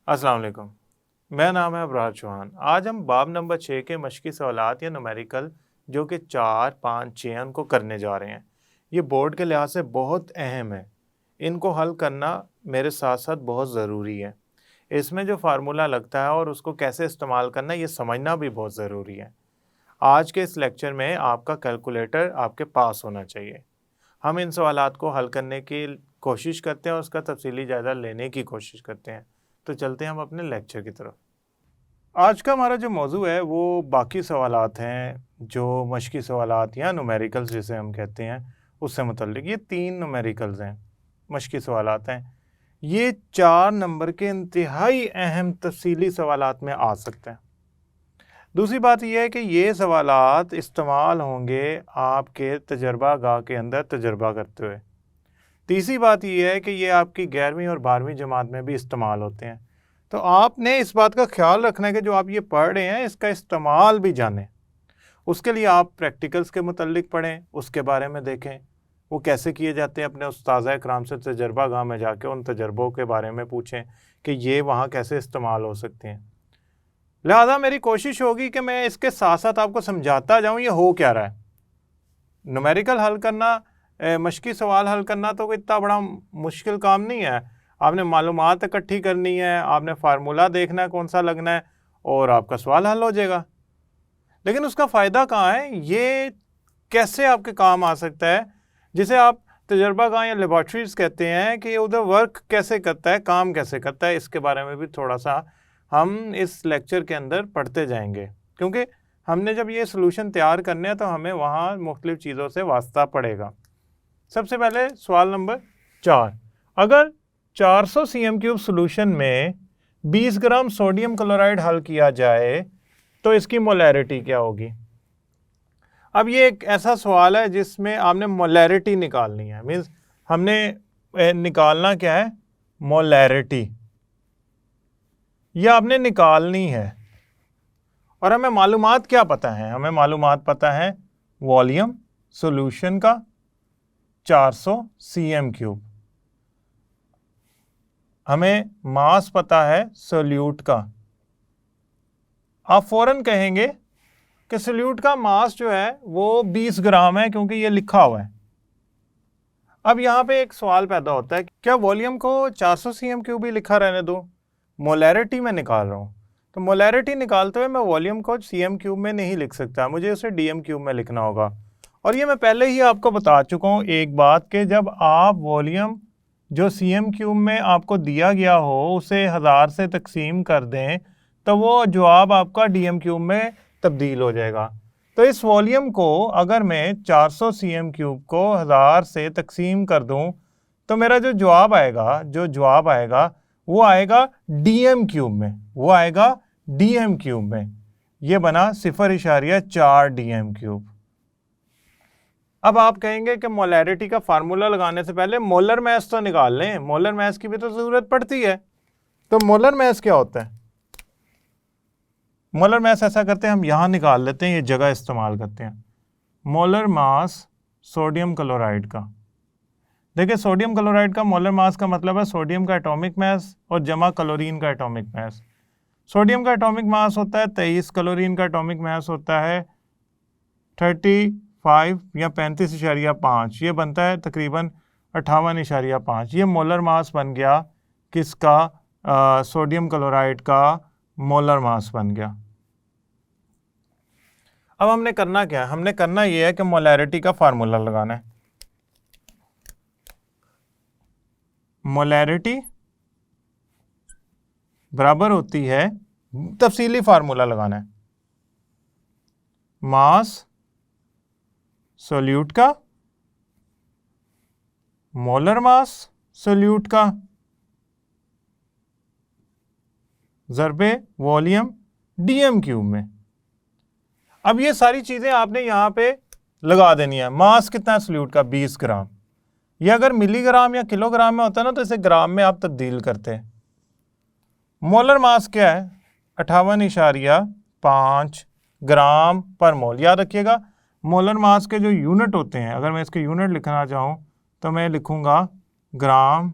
अस्सलाम वालेकुम। मेरा नाम है अबरार चौहान। आज हम बाब नंबर 6 के मशक़ी सवालात या न्यूमेरिकल जो कि 4, 5, 6 उनको करने जा रहे हैं। ये बोर्ड के लिहाज से बहुत अहम है। इनको हल करना मेरे साथ साथ बहुत ज़रूरी है। इसमें जो फार्मूला लगता है और उसको कैसे इस्तेमाल करना है ये समझना भी बहुत ज़रूरी है। आज के इस लेक्चर में आपका कैलकुलेटर आपके पास होना चाहिए। हम इन सवालात को हल करने की कोशिश करते हैं और उसका तफसीली जायज़ा लेने की कोशिश करते हैं। तो चलते हैं हम अपने लेक्चर की तरफ। आज का हमारा जो मौजू है वो बाकी सवालात हैं जो मशक़ी सवालात या न्यूमेरिकल्स जिसे हम कहते हैं उससे मुतल्लिक। ये 3 न्यूमेरिकल्स हैं, मशक़ी सवालात हैं। ये 4 नंबर के इंतहाई अहम तफसीली सवालात में आ सकते हैं। दूसरी बात यह है कि ये सवालात इस्तेमाल होंगे आपके तजर्बा गाह के अंदर तजर्बा करते हुए। तीसरी बात यह है कि ये आपकी 11वीं और 12वीं जमात में भी इस्तेमाल होते हैं। तो आपने इस बात का ख्याल रखना है कि जो आप ये पढ़ रहे हैं इसका इस्तेमाल भी जानें। उसके लिए आप प्रैक्टिकल्स के मुतल्लिक पढ़ें, उसके बारे में देखें वो कैसे किए जाते हैं। अपने उस्ताज़ इकराम से तजर्बा गाह में जाके उन तजर्बों के बारे में पूछें कि ये वहाँ कैसे इस्तेमाल हो सकते हैं। लिहाजा मेरी कोशिश होगी कि मैं इसके साथ साथ आपको समझाता जाऊँ ये हो क्या रहा है। न्यूमेरिकल हल करना, मशक़ी सवाल हल करना तो कोई इतना बड़ा मुश्किल काम नहीं है। आपने मालूमात इकट्ठी करनी है, आपने फार्मूला देखना है कौन सा लगना है और आपका सवाल हल हो जाएगा। लेकिन उसका फ़ायदा कहाँ है, ये कैसे आपके काम आ सकता है, जिसे आप तजर्बा गाह या लेबॉर्ट्रीज़ कहते हैं कि उधर वर्क कैसे करता है, काम कैसे करता है। इसके बारे में भी थोड़ा सा हम इस लेक्चर के अंदर पढ़ते जाएंगे, क्योंकि हमने जब ये सोल्यूशन तैयार करने हैं तो हमें वहाँ मुख्तलिफ़ चीज़ों से वास्ता पड़ेगा। सबसे पहले सवाल नंबर 4। अगर 400 cm³ सोल्यूशन में 20 ग्राम सोडियम क्लोराइड हल किया जाए तो इसकी मोलैरिटी क्या होगी। अब ये एक ऐसा सवाल है जिसमें आपने मोलैरिटी निकालनी है। मीन्स हमने निकालना क्या है, मोलैरिटी यह आपने निकालनी है। और हमें मालूमात क्या पता है, हमें मालूमात पता है वॉल्यूम सोल्यूशन का 400 cm³, हमें मास पता है सोल्यूट का। आप फ़ौरन कहेंगे कि सोल्यूट का मास जो है वो 20 ग्राम है क्योंकि ये लिखा हुआ है। अब यहाँ पे एक सवाल पैदा होता है, क्या वॉल्यूम को 400 cm³ भी लिखा रहने दो, मोलैरिटी में निकाल रहा हूँ। तो मोलैरिटी निकालते हुए मैं वॉल्यूम को cm³ में नहीं लिख सकता, मुझे उसे dm³ में लिखना होगा। और ये मैं पहले ही आपको बता चुका हूँ एक बात कि जब आप वॉल्यूम जो cm³ में आपको दिया गया हो उसे 1000 से तकसीम कर दें तो वो जवाब आपका dm³ में तब्दील हो जाएगा। तो इस वॉल्यूम को अगर मैं 400 cm³ को 1000 से तकसीम कर दूं तो मेरा जो जवाब आएगा वो आएगा dm³ में, वो आएगा dm³ में। ये बना 0.4 dm³। अब आप कहेंगे कि मोलैरिटी का फार्मूला लगाने से पहले मोलर मैस तो निकाल लें, मोलर मैस की भी तो ज़रूरत पड़ती है। तो मोलर मैस क्या होता है, मोलर मैस ऐसा करते हैं हम यहाँ निकाल लेते हैं, ये जगह इस्तेमाल करते हैं। मोलर मास सोडियम क्लोराइड का, देखिए सोडियम क्लोराइड का मोलर मास का मतलब है सोडियम का एटॉमिक मास और जमा क्लोरीन का एटॉमिक मास। सोडियम का एटॉमिक मास होता है 23, क्लोरीन का एटॉमिक मास होता है 35 या 35.5, ये बनता है तकरीबन 58.5। ये मोलर मास बन गया किसका, सोडियम क्लोराइड का मोलर मास बन गया। अब हमने करना क्या है, हमने करना ये है कि मोलैरिटी का फार्मूला लगाना है। मोलैरिटी बराबर होती है, तफसीली फार्मूला लगाना है, मास सोल्यूट का, मोलर मास सोल्यूट का, ज़रबे वॉल्यूम dm³ में। अब ये सारी चीज़ें आपने यहाँ पे लगा देनी है। मास कितना है सोल्यूट का, 20 ग्राम। ये अगर मिलीग्राम या किलोग्राम में होता है ना तो इसे ग्राम में आप तब्दील करते हैं। मोलर मास क्या है, 58.5 ग्राम पर मोल। याद रखिएगा मोलर मास के जो यूनिट होते हैं, अगर मैं इसके यूनिट लिखना चाहूँ तो मैं लिखूँगा ग्राम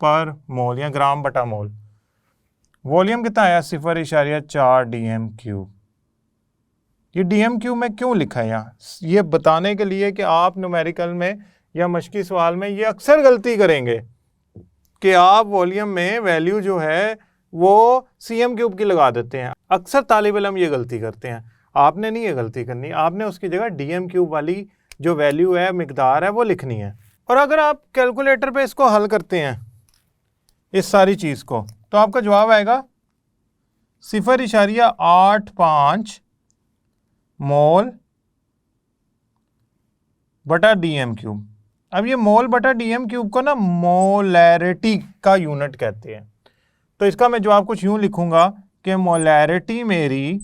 पर मोल या ग्राम बटा मोल। वॉल्यूम कितना आया 0.4 DM³ ये DM³ में क्यों लिखा है यहाँ, ये बताने के लिए कि आप न्यूमेरिकल में या मश्की सवाल में ये अक्सर गलती करेंगे कि आप वॉल्यूम में वैल्यू जो है वो cm³ की लगा देते हैं। अक्सर तालिब इल्म ये गलती करते हैं, आपने नहीं ये गलती करनी, आपने उसकी जगह DM³ वाली जो वैल्यू है, मिकदार है, वो लिखनी है। और अगर आप कैलकुलेटर पे इसको हल करते हैं इस सारी चीज़ को, तो आपका जवाब आएगा 0.85 मोल बटा DM³। अब ये मोल बटा DM³ को ना मोलैरिटी का यूनिट कहते हैं। तो इसका मैं जवाब कुछ यूं लिखूंगा कि मोलैरिटी मेरी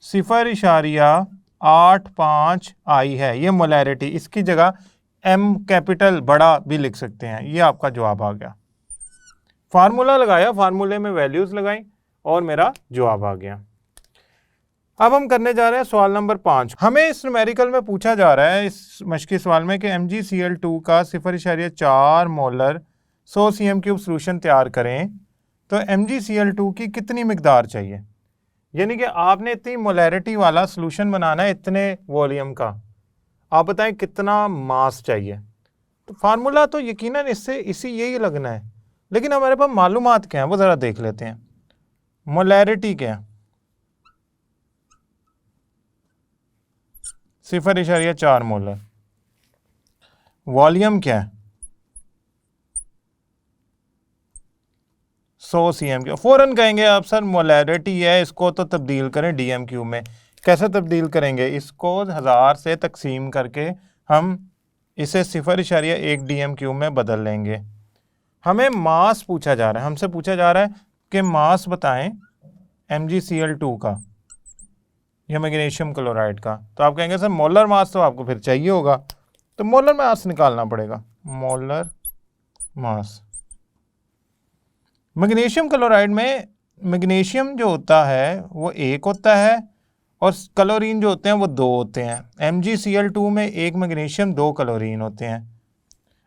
0.85 आई है, ये मोलैरिटी। इसकी जगह M कैपिटल बड़ा भी लिख सकते हैं। ये आपका जवाब आ गया। फार्मूला लगाया, फार्मूले में वैल्यूज लगाई और मेरा जवाब आ गया। अब हम करने जा रहे हैं सवाल नंबर 5। हमें इस न्यूमेरिकल में पूछा जा रहा है इस मश्की सवाल में कि MgCl2 का 0.4 मोलर 100 cm³ सोल्यूशन तैयार करें तो MgCl2 की कितनी मिकदार चाहिए। यानी कि आपने इतनी मोलैरिटी वाला सोल्यूशन बनाना है इतने वॉल्यूम का, आप बताएं कितना मास चाहिए। तो फार्मूला तो यकीनन इससे यही लगना है, लेकिन हमारे पास मालूमात क्या है वो ज़रा देख लेते हैं। मोलैरिटी क्या है 0.4 मोलर, वॉल्यूम क्या है 100 cm³। फ़ौरन कहेंगे आप सर मोलैरिटी है, इसको तो तब्दील करें DM³ में। कैसे तब्दील करेंगे, इसको 1000 से तकसीम करके हम इसे 0.1 DM³ में बदल लेंगे। हमें मास पूछा जा रहा है, हमसे पूछा जा रहा है कि मास बताएं MgCl2 का या मैग्नीशियम क्लोराइड का। तो आप कहेंगे सर मोलर मास तो आपको फिर चाहिए होगा, तो मोलर मास निकालना पड़ेगा। मोलर मास मैग्नीशियम क्लोराइड में मैग्नीशियम जो होता है वो 1 होता है और क्लोरीन जो होते हैं वो 2 होते हैं। MgCl2 में 1 मैग्नीशियम 2 क्लोरीन होते हैं।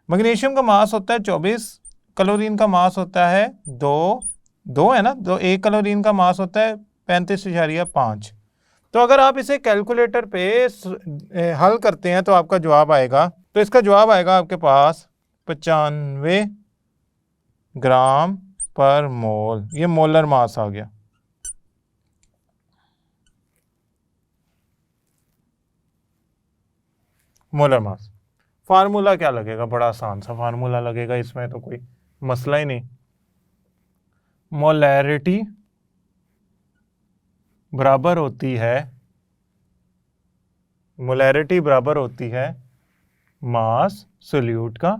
मैग्नीशियम का मास होता है 24, क्लोरीन का मास होता है 2 है ना, 1 क्लोरीन का मास होता है 35.5। तो अगर आप इसे कैलकुलेटर पे हल करते हैं तो आपका जवाब आएगा, तो इसका जवाब आएगा आपके पास 95 ग्राम पर मोल। ये मोलर मास आ गया। मोलर मास फार्मूला क्या लगेगा, बड़ा आसान सा फार्मूला लगेगा, इसमें तो कोई मसला ही नहीं। मोलैरिटी बराबर होती है मास सोल्यूट का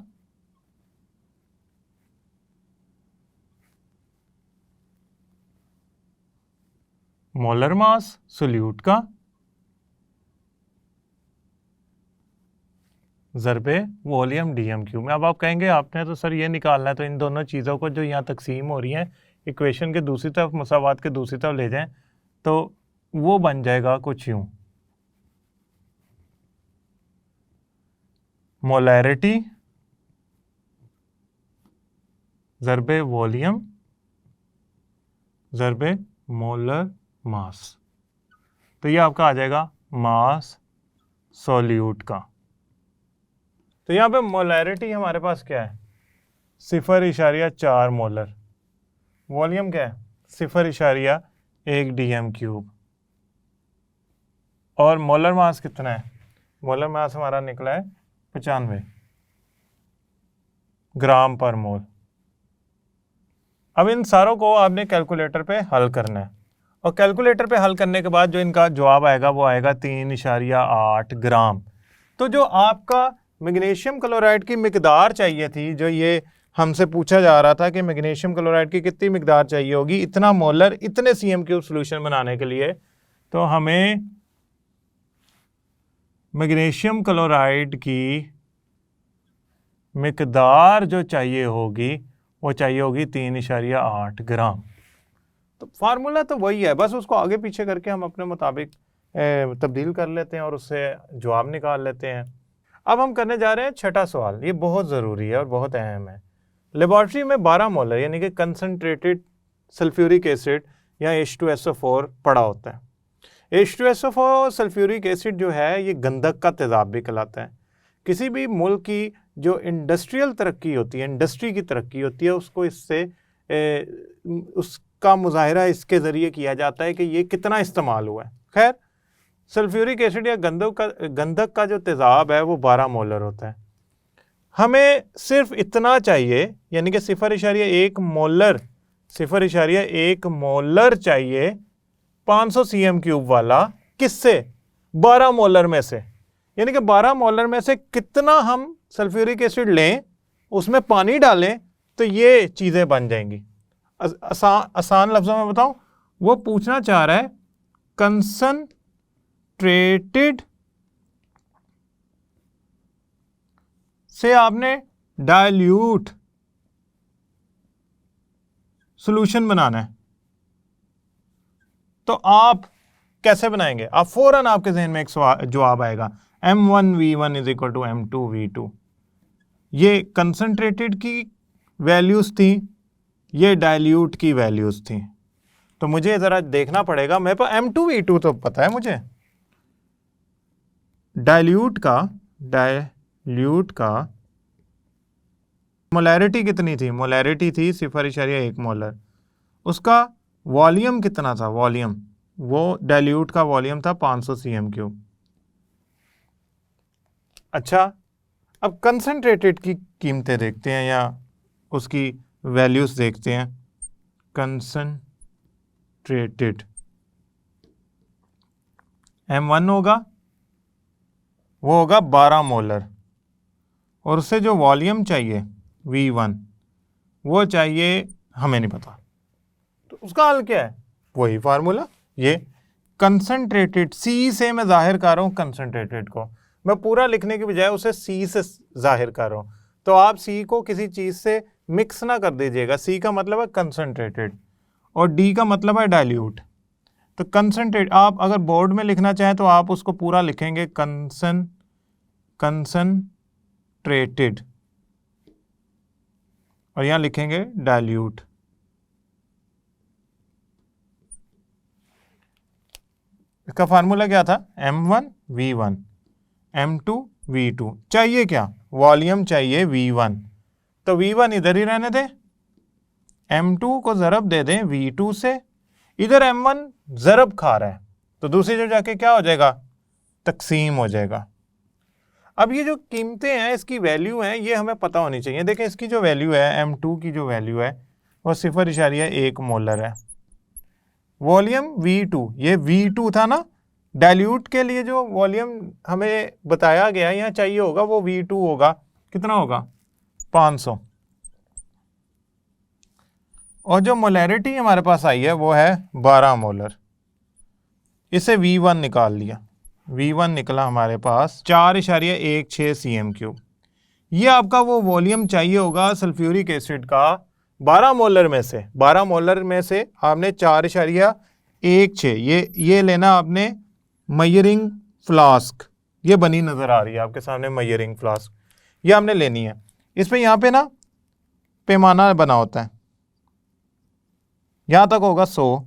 मोलर मास सोल्यूट का ज़रबे वॉल्यूम DM³ में। अब आप कहेंगे आपने तो सर ये निकालना है, तो इन दोनों चीज़ों को जो यहाँ तकसीम हो रही हैं इक्वेशन के दूसरी तरफ, मुसावात के दूसरी तरफ ले जाएं तो वो बन जाएगा कुछ यूं, मोलैरिटी ज़रबे वॉल्यूम ज़रबे मोलर मास। तो ये आपका आ जाएगा मास सोल्यूट का। तो यहाँ पे मोलैरिटी हमारे पास क्या है 0.4 मोलर, वॉल्यूम क्या है 0.1 DM³, और मोलर मास कितना है, मोलर मास हमारा निकला है 95 ग्राम पर मोल। अब इन सारों को आपने कैलकुलेटर पे हल करना है, और कैलकुलेटर पे हल करने के बाद जो इनका जवाब आएगा वो आएगा 3.8 ग्राम। तो जो आपका मैग्नीशियम क्लोराइड की मिकदार चाहिए थी, जो ये हमसे पूछा जा रहा था कि मैग्नीशियम क्लोराइड की कितनी मिकदार चाहिए होगी इतना मोलर इतने cm³ सॉल्यूशन बनाने के लिए, तो हमें मैग्नीशियम क्लोराइड की मिकदार जो चाहिए होगी वो चाहिए होगी 3.8 ग्राम। तो फार्मूला तो वही है, बस उसको आगे पीछे करके हम अपने मुताबिक तब्दील कर लेते हैं और उससे जवाब निकाल लेते हैं। अब हम करने जा रहे हैं छठा सवाल। ये बहुत ज़रूरी है और बहुत अहम है। लेबॉर्ट्री में 12 मोलर यानी कि कंसनट्रेटेड सल्फ्यूरिक एसिड या H2SO4 पड़ा होता है। H2SO4 सल्फ्यूरिक एसिड जो है ये गंधक का तेजाब भी कहलाता है। किसी भी मुल्क की जो इंडस्ट्रियल तरक्की होती है, इंडस्ट्री की तरक्की होती है, उसको इससे उसका मुजाहिरा इसके ज़रिए किया जाता है कि ये कितना इस्तेमाल हुआ है। खैर, सल्फ्यूरिक एसिड या गंधक का जो तेजाब है वो 12 मोलर होता है। हमें सिर्फ इतना चाहिए, यानी कि 0.1 मोलर चाहिए 500 cm³ वाला, किससे? 12 मोलर में से। यानी कि 12 मोलर में से कितना हम सल्फ्यूरिक एसिड लें, उसमें पानी डालें तो ये चीज़ें बन जाएंगी। आसान लफ्ज़ों में बताऊं, वो पूछना चाह रहा है कंसंट्रेटेड से आपने डाइल्यूट सॉल्यूशन बनाना है, तो आप कैसे बनाएंगे? आप फौरन आपके जहन में एक जवाब आएगा, M1V1 = M2V2। ये कंसंट्रेटेड की वैल्यूज थी, ये डाइल्यूट की वैल्यूज थी। तो मुझे ज़रा देखना पड़ेगा, मेरे पास M2V2 तो पता है मुझे, डाइल्यूट का मोलैरिटी कितनी थी? मोलैरिटी थी 0.1 मोलर। उसका वॉल्यूम कितना था? वॉल्यूम, वो डाइल्यूट का वॉल्यूम था 500 cm³। अच्छा, अब कंसंट्रेटेड की कीमतें देखते हैं या उसकी वैल्यूज देखते हैं। कंसंट्रेटेड M1 होगा, वो होगा 12 मोलर, और उससे जो वॉल्यूम चाहिए V1 वो चाहिए, हमें नहीं पता। तो उसका हल क्या है? वही फार्मूला, ये कंसंट्रेटेड, C से मैं जाहिर कर रहा हूँ कंसंट्रेटेड को, मैं पूरा लिखने की बजाय उसे C से जाहिर कर रहा हूँ। तो आप C को किसी चीज़ से मिक्स ना कर दीजिएगा। C का मतलब है कंसंट्रेटेड और D का मतलब है डाइल्यूट। तो कंसंट्रेट, आप अगर बोर्ड में लिखना चाहें तो आप उसको पूरा लिखेंगे कंसंट्रेटेड, और यहाँ लिखेंगे डाइल्यूट। इसका फार्मूला क्या था? M1V1 M2V2। चाहिए क्या? वॉल्यूम चाहिए V1, तो V1 इधर ही रहने दें, M2 को ज़रब दे दें V2 से। इधर M1 ज़रब खा रहा है तो दूसरी जगह जाके क्या हो जाएगा? तकसीम हो जाएगा। अब ये जो कीमतें हैं, इसकी वैल्यू हैं, ये हमें पता होनी चाहिए। देखें, इसकी जो वैल्यू है, M2 की जो वैल्यू है वो 0.1 मोलर है। वॉल्यूम V2, ये V2 था ना, डाइल्यूट के लिए जो वॉल्यूम हमें बताया गया यहाँ चाहिए होगा वो V2 होगा। कितना होगा? 500। और जो मोलैरिटी हमारे पास आई है वो है 12 मोलर। इसे V1 निकाल लिया, V1 निकला हमारे पास 4.16 cm³। ये आपका वो वॉल्यूम चाहिए होगा सल्फ्यूरिक एसिड का 12 मोलर में से। 12 मोलर में से आपने 4.16, ये लेना आपने मेजरिंग फ्लास्क, ये बनी नज़र आ रही है आपके सामने मेजरिंग फ्लास्क, ये हमने लेनी है। इस पे यहाँ पे ना पैमाना बना होता है, यहाँ तक होगा 100,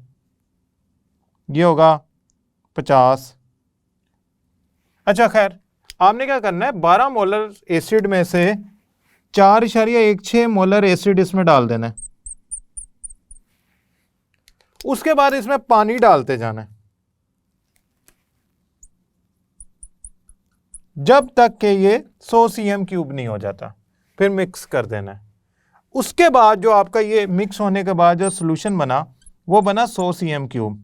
ये होगा 50। अच्छा खैर, आपने क्या करना है, 12 मोलर एसिड में से 4.16 मोलर एसिड इसमें डाल देना है। उसके बाद इसमें पानी डालते जाना है जब तक कि ये 100 cm³ नहीं हो जाता, फिर मिक्स कर देना है। उसके बाद जो आपका ये मिक्स होने के बाद जो सोल्यूशन बना वो बना 100 cm³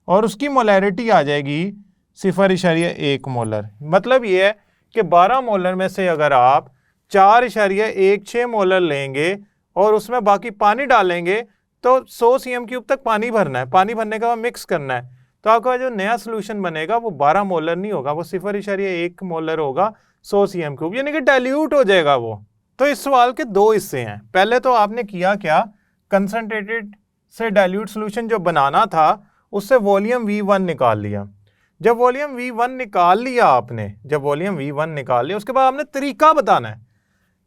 और उसकी मोलैरिटी आ जाएगी 0.1 मोलर। मतलब ये है कि 12 मोलर में से अगर आप 4.16 मोलर लेंगे और उसमें बाकी पानी डालेंगे तो 100 cm³ तक पानी भरना है। पानी भरने के बाद मिक्स करना है, तो आपका जो नया सोल्यूशन बनेगा वो 12 मोलर नहीं होगा, वो 0.1 मोलर होगा 100 cm³, यानी कि डाइल्यूट हो जाएगा वो। तो इस सवाल के दो हिस्से हैं। पहले तो आपने किया क्या, कंसंट्रेटेड से डाइल्यूट सोल्यूशन जो बनाना था उससे वॉल्यूम V1 निकाल लिया। जब वॉल्यूम V1 निकाल लिया आपने, जब वॉल्यूम V1 निकाल लिया उसके बाद आपने तरीका बताना है।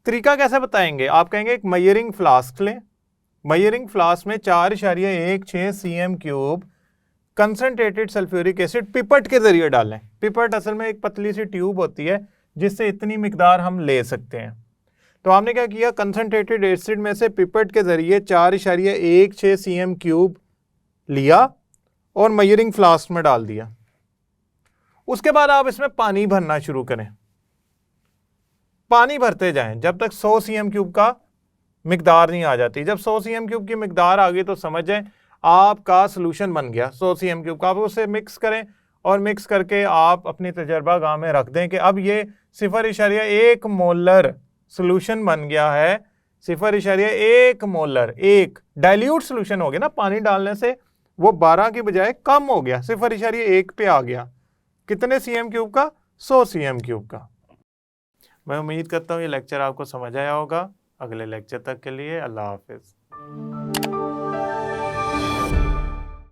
तरीका कैसे बताएंगे? आप कहेंगे एक मेजरिंग फ्लास्क लें, मयरिंग फ्लास्क में 4.16 cm³ कंसनट्रेटेड सल्फ्यूरिक एसिड पिपट के जरिए डालें। पिपट असल में एक पतली सी ट्यूब होती है जिससे इतनी मिकदार हम ले सकते हैं। तो हमने क्या किया, कंसनट्रेटेड एसिड में से पिपट के जरिए 4.16 cm³ लिया और मयरिंग फ्लास्क में डाल दिया। उसके बाद आप इसमें पानी भरना शुरू करें, पानी भरते जाएं जब तक 100 cm³ का मिकदार नहीं आ जाती। जब 100 cm³ की मिकदार आ गई तो समझ जाएं आपका सोल्यूशन बन गया 100 cm³ का। आप उसे मिक्स करें और मिक्स करके आप अपनी तजर्बा गाह में रख दें कि अब ये 0.1 मोलर सोल्यूशन बन गया है। 0.1 मोलर एक डाइल्यूट सोल्यूशन हो गया ना, पानी डालने से वो 12 की बजाय कम हो गया, 0.1 पे आ गया। कितने cm³ का? 100 cm³ का। मैं उम्मीद करता हूँ ये लेक्चर आपको समझ आया होगा। अगले लेक्चर तक के लिए अल्लाह हाफिज़।